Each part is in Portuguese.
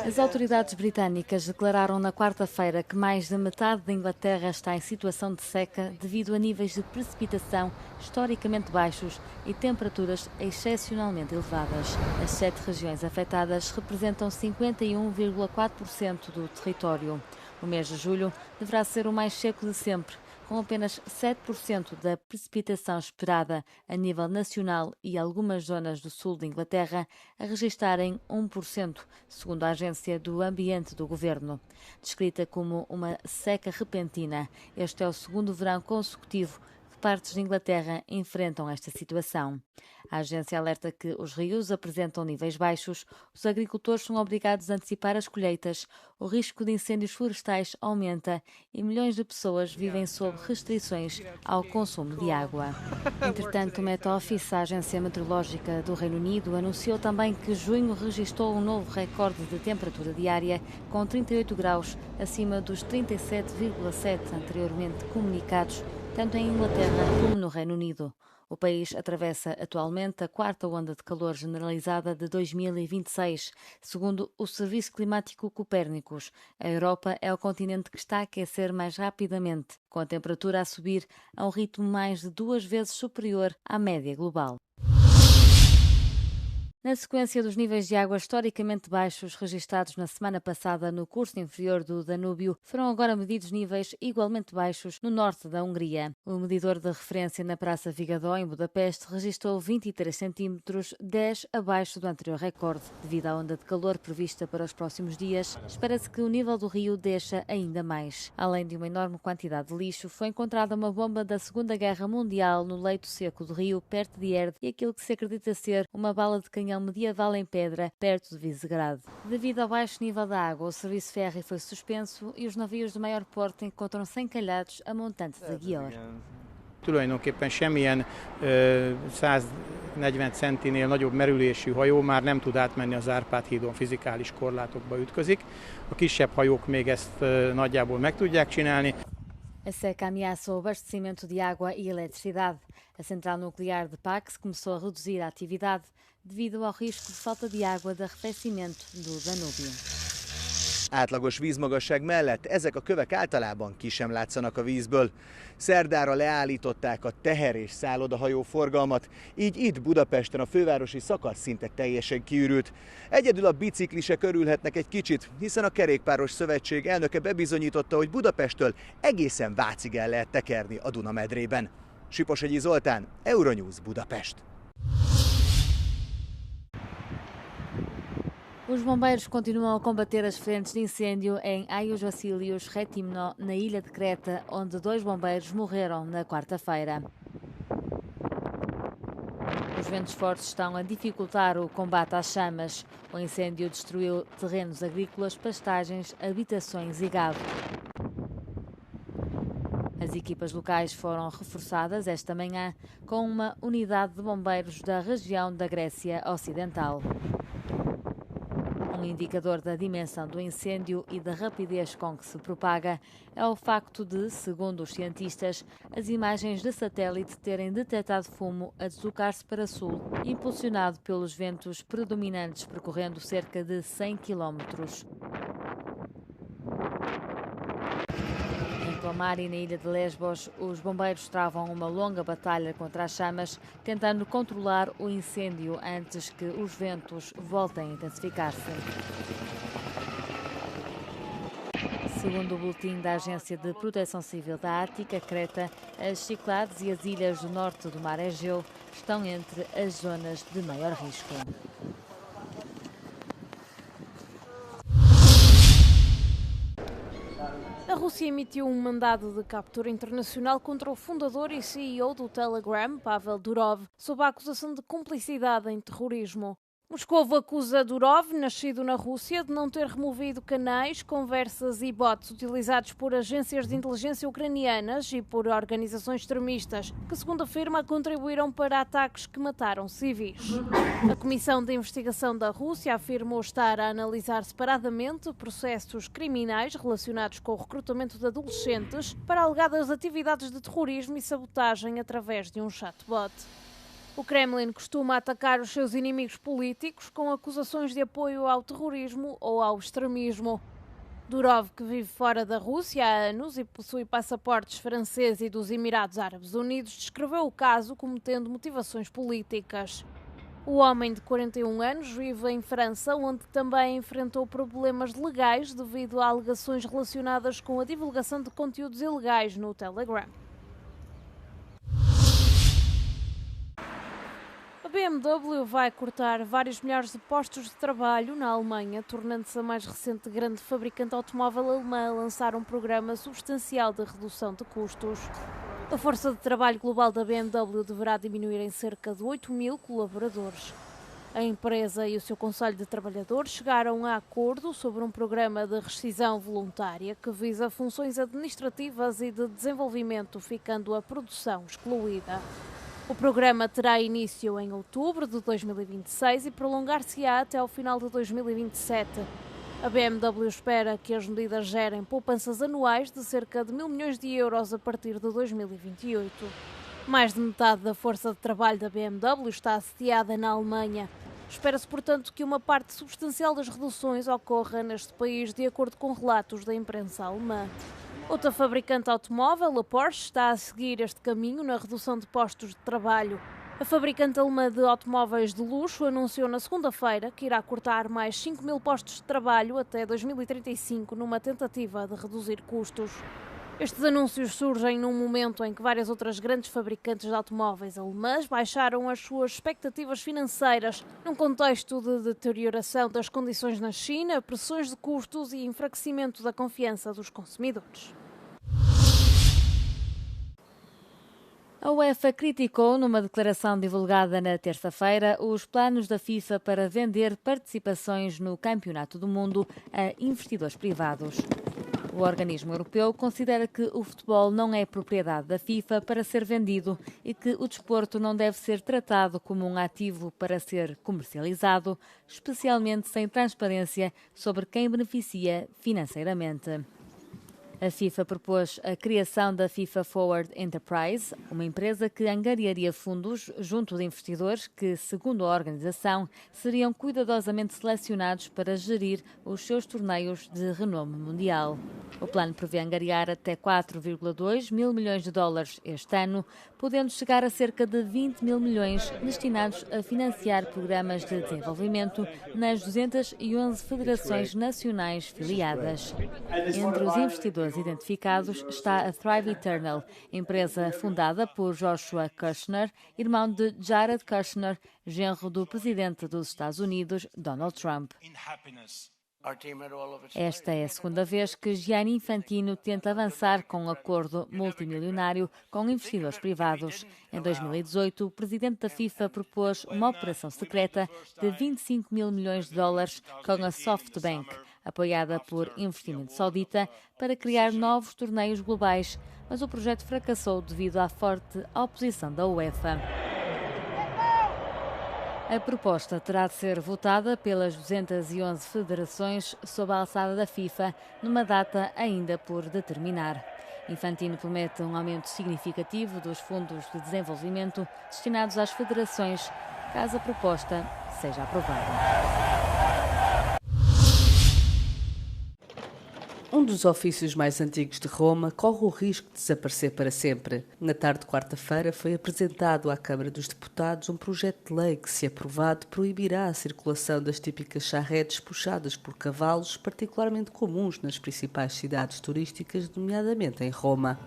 As autoridades britânicas declararam na quarta-feira que mais da metade da Inglaterra está em situação de seca devido a níveis de precipitação historicamente baixos e temperaturas excepcionalmente elevadas. As 7 regiões afetadas representam 51,4% do território. O mês de julho deverá ser o mais seco de sempre, com apenas 7% da precipitação esperada a nível nacional e algumas zonas do sul da Inglaterra a registarem 1%, segundo a Agência do Ambiente do Governo. Descrita como uma seca repentina, este é o segundo verão consecutivo que partes da Inglaterra enfrentam esta situação. A agência alerta que os rios apresentam níveis baixos, os agricultores são obrigados a antecipar as colheitas, o risco de incêndios florestais aumenta e milhões de pessoas vivem sob restrições ao consumo de água. Entretanto, o Met Office, a agência meteorológica do Reino Unido, anunciou também que junho registrou um novo recorde de temperatura diária, com 38 graus acima dos 37,7 anteriormente comunicados, tanto em Inglaterra como no Reino Unido. O país atravessa atualmente a quarta onda de calor generalizada de 2026. Segundo o Serviço Climático Copérnicos, a Europa é o continente que está a aquecer mais rapidamente, com a temperatura a subir a um ritmo mais de 2 vezes superior à média global. Na sequência dos níveis de água historicamente baixos registados na semana passada no curso inferior do Danúbio, foram agora medidos níveis igualmente baixos no norte da Hungria. O medidor de referência na Praça Vigadó, em Budapeste, registrou 23 centímetros, 10 abaixo do anterior recorde. Devido à onda de calor prevista para os próximos dias, espera-se que o nível do rio desça ainda mais. Além de uma enorme quantidade de lixo, foi encontrada uma bomba da Segunda Guerra Mundial no leito seco do rio, perto de Erde, e aquilo que se acredita ser uma bala de canhão medieval em pedra, perto de Visegrado. Devido ao baixo nível da água, o serviço férreo foi suspenso e os navios de maior porte encontram-se encalhados a montante de Győr. Tulajdonképpen semmilyen 140 centinél nagyobb merülésű hajó már nem tud átmenni az Árpád-hídon, fizikális korlátokba ütközik. A kisebb hajók még ezt nagyjából meg tudják csinálni. A seca ameaça o abastecimento de água e eletricidade. A central nuclear de Pax começou a reduzir a atividade devido ao risco de falta de água de arrefecimento do Danúbio. Átlagos vízmagasság mellett ezek a kövek általában ki sem látszanak a vízből. Szerdára leállították a teher- és szállodahajó forgalmat, így itt Budapesten a fővárosi szakasz szinte teljesen kiürült. Egyedül a biciklisek örülhetnek egy kicsit, hiszen a Kerékpáros Szövetség elnöke bebizonyította, hogy Budapesttől egészen Vácig el lehet tekerni a Duna-medrében. Siposegyi Zoltán, Euronews Budapest. Os bombeiros continuam a combater as frentes de incêndio em Aios Vasílios, Retimno, na ilha de Creta, onde 2 bombeiros morreram na quarta-feira. Os ventos fortes estão a dificultar o combate às chamas. O incêndio destruiu terrenos agrícolas, pastagens, habitações e gado. As equipas locais foram reforçadas esta manhã com uma unidade de bombeiros da região da Grécia Ocidental. Um indicador da dimensão do incêndio e da rapidez com que se propaga é o facto de, segundo os cientistas, as imagens de satélite terem detectado fumo a deslocar-se para sul, impulsionado pelos ventos predominantes percorrendo cerca de 100 km. Em Tomar e na ilha de Lesbos, os bombeiros travam uma longa batalha contra as chamas, tentando controlar o incêndio antes que os ventos voltem a intensificar-se. Segundo o boletim da Agência de Proteção Civil da Ártica, Creta, as Cíclades e as ilhas do norte do mar Egeu estão entre as zonas de maior risco. A Rússia emitiu um mandado de captura internacional contra o fundador e CEO do Telegram, Pavel Durov, sob a acusação de cumplicidade em terrorismo. Moscovo acusa Durov, nascido na Rússia, de não ter removido canais, conversas e bots utilizados por agências de inteligência ucranianas e por organizações extremistas, que, segundo afirma, contribuíram para ataques que mataram civis. A Comissão de Investigação da Rússia afirmou estar a analisar separadamente processos criminais relacionados com o recrutamento de adolescentes para alegadas atividades de terrorismo e sabotagem através de um chatbot. O Kremlin costuma atacar os seus inimigos políticos com acusações de apoio ao terrorismo ou ao extremismo. Durov, que vive fora da Rússia há anos e possui passaportes francês e dos Emirados Árabes Unidos, descreveu o caso como tendo motivações políticas. O homem de 41 anos vive em França, onde também enfrentou problemas legais devido a alegações relacionadas com a divulgação de conteúdos ilegais no Telegram. A BMW vai cortar vários milhares de postos de trabalho na Alemanha, tornando-se a mais recente grande fabricante automóvel alemã a lançar um programa substancial de redução de custos. A força de trabalho global da BMW deverá diminuir em cerca de 8.000 colaboradores. A empresa e o seu Conselho de Trabalhadores chegaram a acordo sobre um programa de rescisão voluntária que visa funções administrativas e de desenvolvimento, ficando a produção excluída. O programa terá início em outubro de 2026 e prolongar-se-á até ao final de 2027. A BMW espera que as medidas gerem poupanças anuais de cerca de 1.000 milhões de euros a partir de 2028. Mais de metade da força de trabalho da BMW está assediada na Alemanha. Espera-se, portanto, que uma parte substancial das reduções ocorra neste país, de acordo com relatos da imprensa alemã. Outra fabricante automóvel, a Porsche, está a seguir este caminho na redução de postos de trabalho. A fabricante alemã de automóveis de luxo anunciou na segunda-feira que irá cortar mais 5.000 postos de trabalho até 2035 numa tentativa de reduzir custos. Estes anúncios surgem num momento em que várias outras grandes fabricantes de automóveis alemãs baixaram as suas expectativas financeiras, num contexto de deterioração das condições na China, pressões de custos e enfraquecimento da confiança dos consumidores. A UEFA criticou, numa declaração divulgada na terça-feira, os planos da FIFA para vender participações no Campeonato do Mundo a investidores privados. O organismo europeu considera que o futebol não é propriedade da FIFA para ser vendido e que o desporto não deve ser tratado como um ativo para ser comercializado, especialmente sem transparência sobre quem beneficia financeiramente. A FIFA propôs a criação da FIFA Forward Enterprise, uma empresa que angariaria fundos junto de investidores que, segundo a organização, seriam cuidadosamente selecionados para gerir os seus torneios de renome mundial. O plano prevê angariar até 4,2 mil milhões de dólares este ano, podendo chegar a cerca de 20 mil milhões destinados a financiar programas de desenvolvimento nas 211 federações nacionais filiadas. Entre os investidores identificados está a Thrive Eternal, empresa fundada por Joshua Kushner, irmão de Jared Kushner, genro do presidente dos Estados Unidos, Donald Trump. Esta é a segunda vez que Gianni Infantino tenta avançar com um acordo multimilionário com investidores privados. Em 2018, o presidente da FIFA propôs uma operação secreta de 25 mil milhões de dólares com a SoftBank, apoiada por investimento saudita, para criar novos torneios globais, mas o projeto fracassou devido à forte oposição da UEFA. A proposta terá de ser votada pelas 211 federações sob a alçada da FIFA, numa data ainda por determinar. Infantino promete um aumento significativo dos fundos de desenvolvimento destinados às federações, caso a proposta seja aprovada. Um dos ofícios mais antigos de Roma corre o risco de desaparecer para sempre. Na tarde de quarta-feira foi apresentado à Câmara dos Deputados um projeto de lei que, se aprovado, proibirá a circulação das típicas charretes puxadas por cavalos, particularmente comuns nas principais cidades turísticas, nomeadamente em Roma.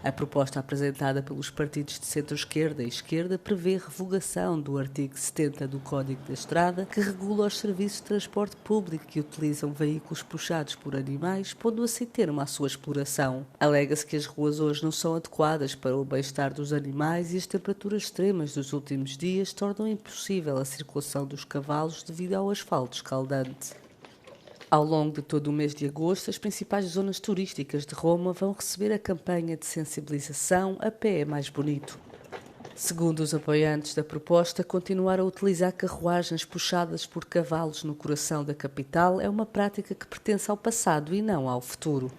A proposta apresentada pelos partidos de centro-esquerda e esquerda prevê revogação do artigo 70 do Código da Estrada, que regula os serviços de transporte público que utilizam veículos puxados por animais, pondo assim termo à sua exploração. Alega-se que as ruas hoje não são adequadas para o bem-estar dos animais e as temperaturas extremas dos últimos dias tornam impossível a circulação dos cavalos devido ao asfalto escaldante. Ao longo de todo o mês de agosto, as principais zonas turísticas de Roma vão receber a campanha de sensibilização A Pé é Mais Bonito. Segundo os apoiantes da proposta, continuar a utilizar carruagens puxadas por cavalos no coração da capital é uma prática que pertence ao passado e não ao futuro.